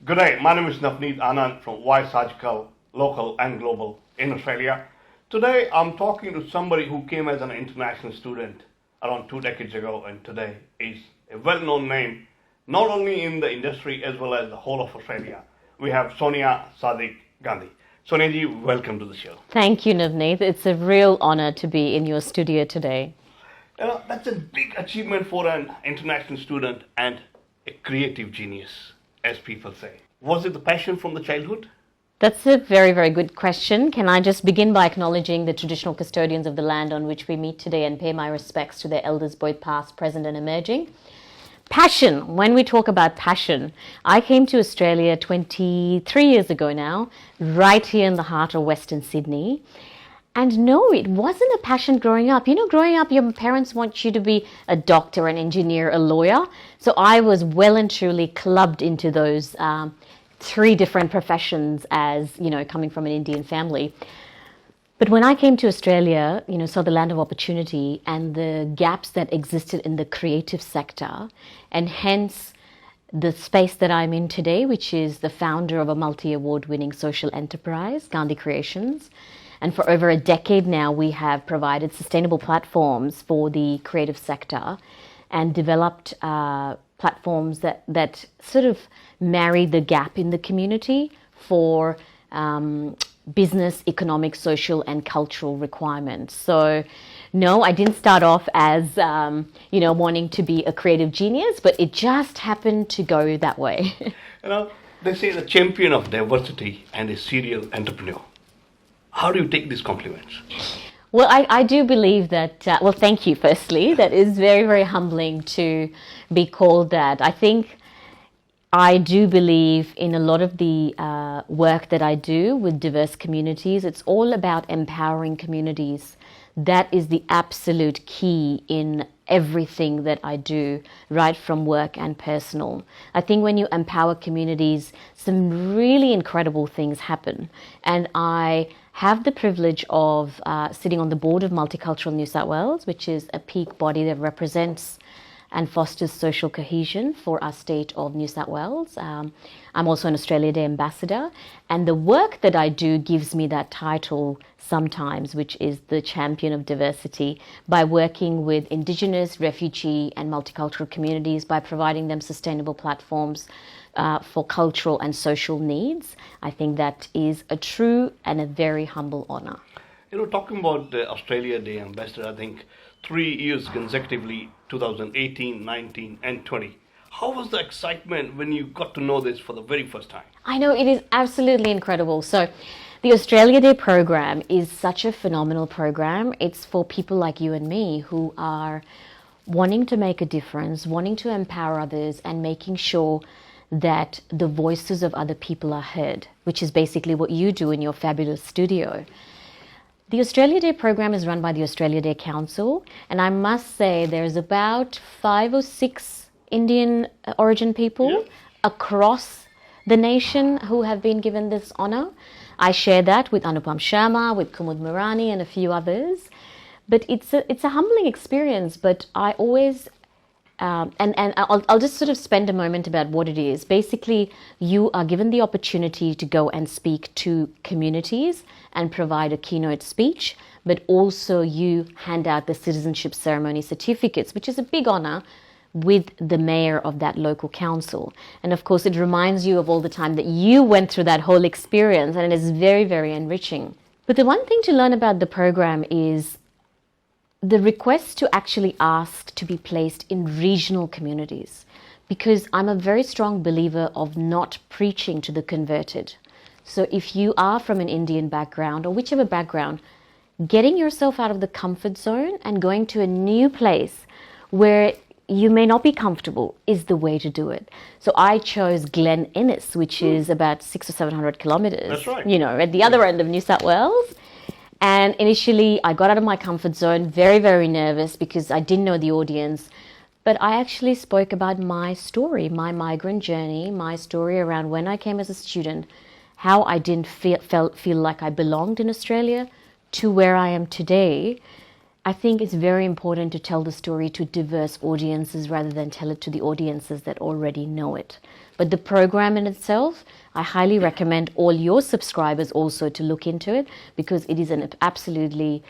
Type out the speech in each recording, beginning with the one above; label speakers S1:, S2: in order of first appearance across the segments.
S1: Good day, my name is Navneet Anand from aajKal, local and global in Australia. Today I'm talking to somebody who came as an international student around 2 decades ago and today is a well-known name not only in the industry as well as the whole of Australia. We have Sonia Sadiq Gandhi. Sonia ji, welcome to the show.
S2: Thank you, Navneet. It's a real honor to be in your studio today.
S1: That's a big achievement for an international student and a creative genius, as people say. Was it the passion from the childhood?
S2: That's a very, very good question. Can I just begin by acknowledging the traditional custodians of the land on which we meet today and pay my respects to their elders, both past, present, and emerging? Passion. When we talk about passion, I came to Australia 23 years ago now, right here in the heart of Western Sydney. And no, it wasn't a passion growing up. You know, growing up, your parents want you to be a doctor, an engineer, a lawyer. So I was well and truly clubbed into those three different professions as, you know, coming from an Indian family. But when I came to Australia, you know, saw the land of opportunity and the gaps that existed in the creative sector, and hence the space that I'm in today, which is the founder of a multi-award-winning social enterprise, Gandhi Creations. And for over a decade now, we have provided sustainable platforms for the creative sector and developed platforms that sort of marry the gap in the community for business, economic, social, and cultural requirements. So, no, I didn't start off as, wanting to be a creative genius, but it just happened to go that way.
S1: They say the champion of diversity and a serial entrepreneur. How do you take these compliments?
S2: Well, I do believe that, thank you, firstly. That is very, very humbling to be called that. I think I do believe in a lot of the work that I do with diverse communities. It's all about empowering communities. That is the absolute key in everything that I do, right from work and personal. I think when you empower communities, some really incredible things happen. And I have the privilege of sitting on the board of Multicultural New South Wales, which is a peak body that represents and fosters social cohesion for our state of New South Wales. I'm also an Australia Day ambassador, and the work that I do gives me that title sometimes, which is the champion of diversity, by working with Indigenous, refugee, and multicultural communities by providing them sustainable platforms for cultural and social needs. I think that is a true and a very humble honor.
S1: Talking about the Australia Day ambassador, I think 3 years consecutively, 2018, 19, and 20. How was the excitement when you got to know this for the very first time?
S2: I know, it is absolutely incredible. So the Australia Day program is such a phenomenal program. It's for people like you and me who are wanting to make a difference, wanting to empower others, and making sure that the voices of other people are heard, which is basically what you do in your fabulous studio. The Australia Day program is run by the Australia Day Council, and I must say there's about 5 or 6 Indian origin people across the nation who have been given this honor. I share that with Anupam Sharma, with Kumud Murani, and a few others. But it's a humbling experience, but I always I'll just sort of spend a moment about what it is. Basically, you are given the opportunity to go and speak to communities and provide a keynote speech, but also you hand out the citizenship ceremony certificates, which is a big honor, with the mayor of that local council. And of course, it reminds you of all the time that you went through that whole experience, and it is very, very enriching. But the one thing to learn about the program is the request to actually ask to be placed in regional communities, because I'm a very strong believer of not preaching to the converted. So if you are from an Indian background or whichever background, getting yourself out of the comfort zone and going to a new place where you may not be comfortable is the way to do it. So I chose Glen Innes, which is about 600 or 700 kilometers.
S1: That's right.
S2: At the other end of New South Wales. And initially, I got out of my comfort zone, very, very nervous because I didn't know the audience. But I actually spoke about my story, my migrant journey, my story around when I came as a student, how I didn't feel like I belonged in Australia, to where I am today. I think it's very important to tell the story to diverse audiences rather than tell it to the audiences that already know it. But the program in itself, I highly recommend all your subscribers also to look into it, because it is an absolutely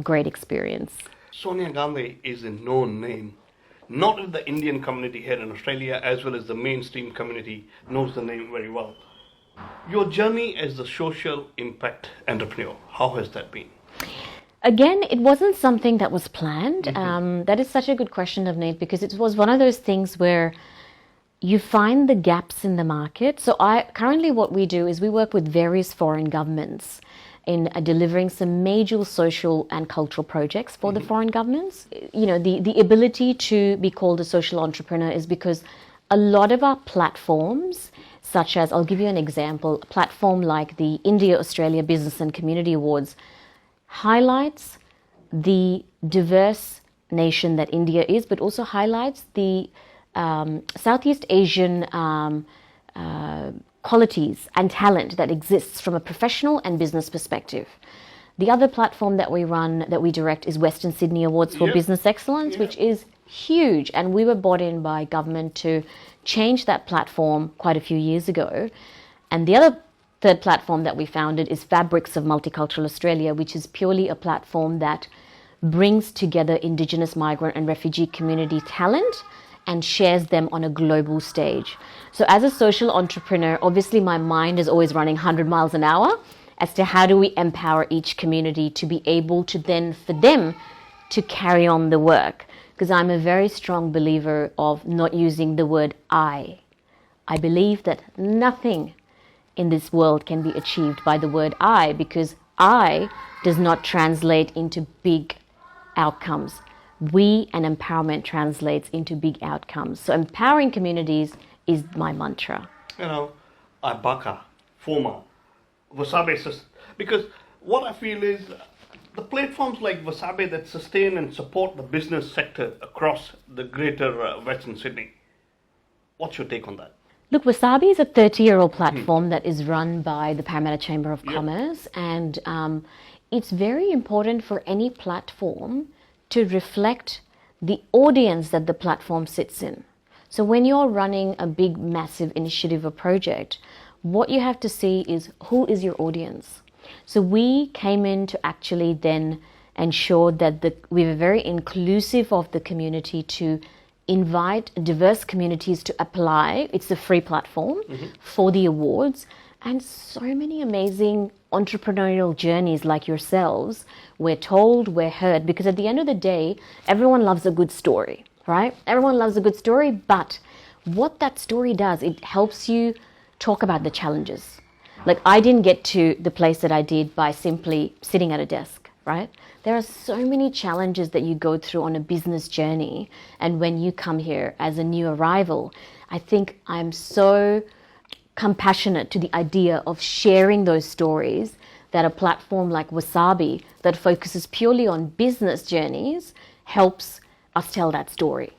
S2: great experience.
S1: Sonia Gandhi is a known name, not in the Indian community here in Australia, as well as the mainstream community knows the name very well. Your journey as the social impact entrepreneur, how has that been?
S2: Again, it wasn't something that was planned. That is such a good question, Navneet, because it was one of those things where you find the gaps in the market. So currently what we do is we work with various foreign governments in delivering some major social and cultural projects for the foreign governments. You know, the ability to be called a social entrepreneur is because a lot of our platforms, such as, I'll give you an example, a platform like the India-Australia Business and Community Awards, highlights the diverse nation that India is, but also highlights the Southeast Asian qualities and talent that exists from a professional and business perspective. The other platform that we run, that we direct, is Western Sydney Awards for Business Excellence, which is huge. And we were brought in by government to change that platform quite a few years ago. And the other third platform that we founded is Fabrics of Multicultural Australia, which is purely a platform that brings together Indigenous, migrant and refugee community talent and shares them on a global stage. So as a social entrepreneur, obviously my mind is always running 100 miles an hour as to how do we empower each community to be able to then, for them, to carry on the work. Because I'm a very strong believer of not using the word I. I believe that nothing in this world can be achieved by the word I, because I does not translate into big outcomes. We and empowerment translates into big outcomes. So empowering communities is my mantra.
S1: You know, aajKal, former, Wasabi, because what I feel is the platforms like Wasabi that sustain and support the business sector across the greater Western Sydney. What's your take on that?
S2: Look, Wasabi is a 30-year-old platform that is run by the Parramatta Chamber of Commerce, and it's very important for any platform to reflect the audience that the platform sits in. So when you're running a big, massive initiative or project, what you have to see is who is your audience. So we came in to actually then ensure that we were very inclusive of the community, to invite diverse communities to apply. It's a free platform for the awards. And so many amazing entrepreneurial journeys like yourselves, we're told, we're heard, because at the end of the day, everyone loves a good story, right? Everyone loves a good story, but what that story does, it helps you talk about the challenges. Like, I didn't get to the place that I did by simply sitting at a desk, right? There are so many challenges that you go through on a business journey. And when you come here as a new arrival, I think I'm so compassionate to the idea of sharing those stories, that a platform like Wasabi that focuses purely on business journeys helps us tell that story.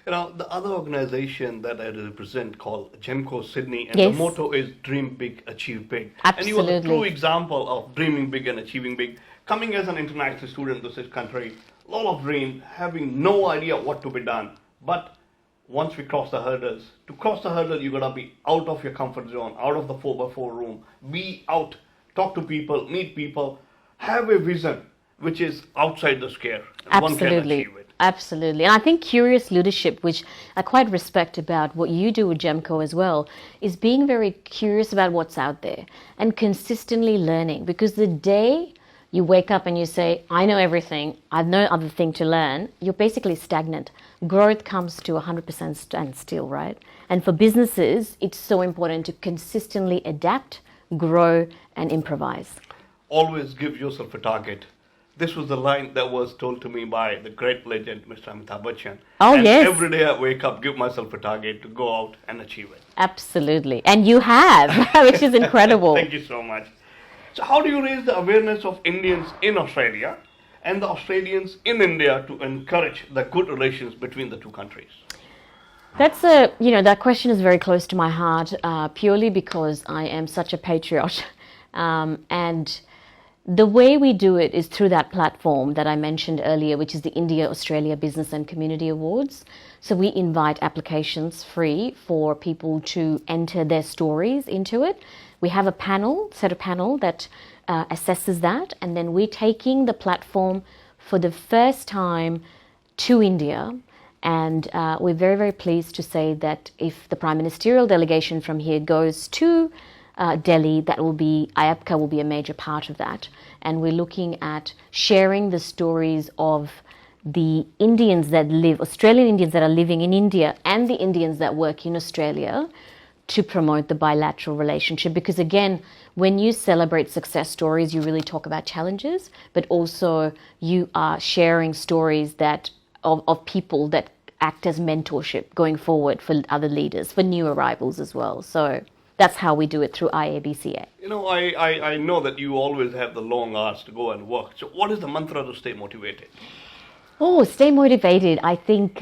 S1: You know, the other organization that I represent called Gemco Sydney, and
S2: Yes.
S1: the motto is Dream Big, Achieve Big.
S2: Absolutely.
S1: And you are the true example of dreaming big and achieving big. Coming as an international student to this country, a lot of dream, having no idea what to be done. But once we cross the hurdles, to cross the hurdle, you gotta be out of your comfort zone, out of the 4x4 room, be out, talk to people, meet people, have a vision which is outside the scare. And one can
S2: Absolutely.
S1: achieve it.
S2: Absolutely. And I think curious leadership, which I quite respect about what you do with Gemco as well, is being very curious about what's out there and consistently learning. Because the day you wake up and you say, I know everything, I've no other thing to learn, you're basically stagnant. Growth comes to 100% standstill, right? And for businesses, it's so important to consistently adapt, grow, and improvise.
S1: Always give yourself a target. This was the line that was told to me by the great legend, Mr. Amitabh Bachchan.
S2: Oh,
S1: and
S2: yes.
S1: every day I wake up, give myself a target to go out and achieve it.
S2: Absolutely. And you have, which is incredible.
S1: Thank you so much. So how do you raise the awareness of Indians in Australia and the Australians in India to encourage the good relations between the two countries?
S2: That question is very close to my heart, purely because I am such a patriot. And the way we do it is through that platform that I mentioned earlier, which is the India-Australia Business and Community Awards. So we invite applications free for people to enter their stories into it. We have a panel that assesses that, and then we're taking the platform for the first time to India. And we're very, very pleased to say that if the Prime Ministerial delegation from here goes to Delhi, that will be, aajKal will be a major part of that. And we're looking at sharing the stories of the Indians that live, Australian Indians that are living in India, and the Indians that work in Australia, to promote the bilateral relationship. Because again, when you celebrate success stories, you really talk about challenges, but also you are sharing stories that of people that act as mentorship going forward for other leaders, for new arrivals as well. So that's how we do it through IABCA.
S1: You know, I know that you always have the long hours to go and work. So what is the mantra to stay motivated?
S2: Oh, stay motivated. I think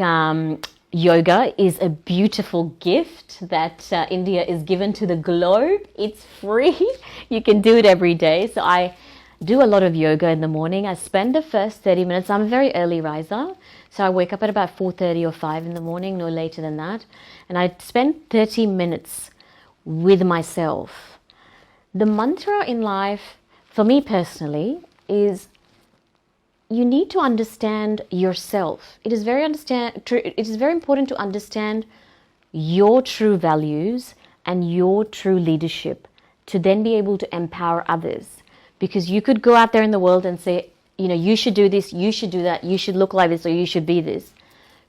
S2: yoga is a beautiful gift that India is given to the globe. It's free. You can do it every day. So I do a lot of yoga in the morning. I spend the first 30 minutes. I'm a very early riser. So I wake up at about 4:30 or 5 in the morning, no later than that. And I spend 30 minutes with myself. The mantra in life, for me personally, is you need to understand yourself. It is very important to understand your true values and your true leadership to then be able to empower others. Because you could go out there in the world and say, you know, you should do this, you should do that, you should look like this, or you should be this.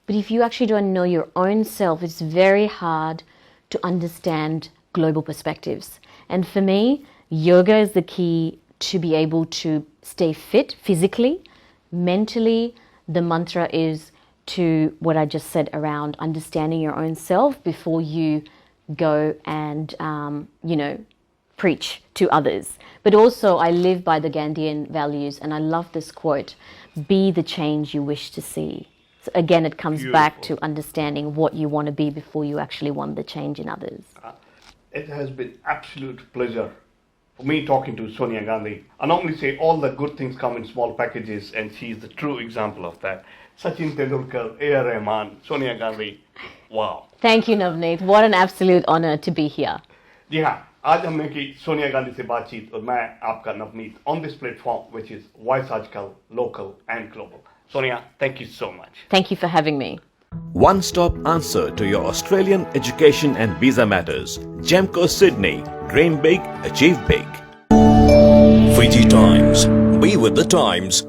S2: But if you actually don't know your own self, it's very hard to understand global perspectives. And for me, yoga is the key to be able to stay fit physically. Mentally, the mantra is to what I just said around understanding your own self before you go and, preach to others. But also, I live by the Gandhian values, and I love this quote, be the change you wish to see. So again, it comes back to understanding what you want to be before you actually want the change in others.
S1: It has been absolute pleasure for me talking to Sonia Gandhi. I normally say all the good things come in small packages, and she is the true example of that. Sachin Tendulkar, A.R. Rahman, Sonia Gandhi, wow.
S2: Thank you, Navneet. What an absolute honor to be here.
S1: जी हाँ, आज हमने की सोनिया गांधी से बातचीत और मैं आपका Navneet on this platform which is Voice aajKal, local and global. Sonia, thank you so much.
S2: Thank you for having me.
S3: One-stop answer to your Australian education and visa matters. Gemco Sydney. Dream big, achieve big. Fiji Times. Be with the times.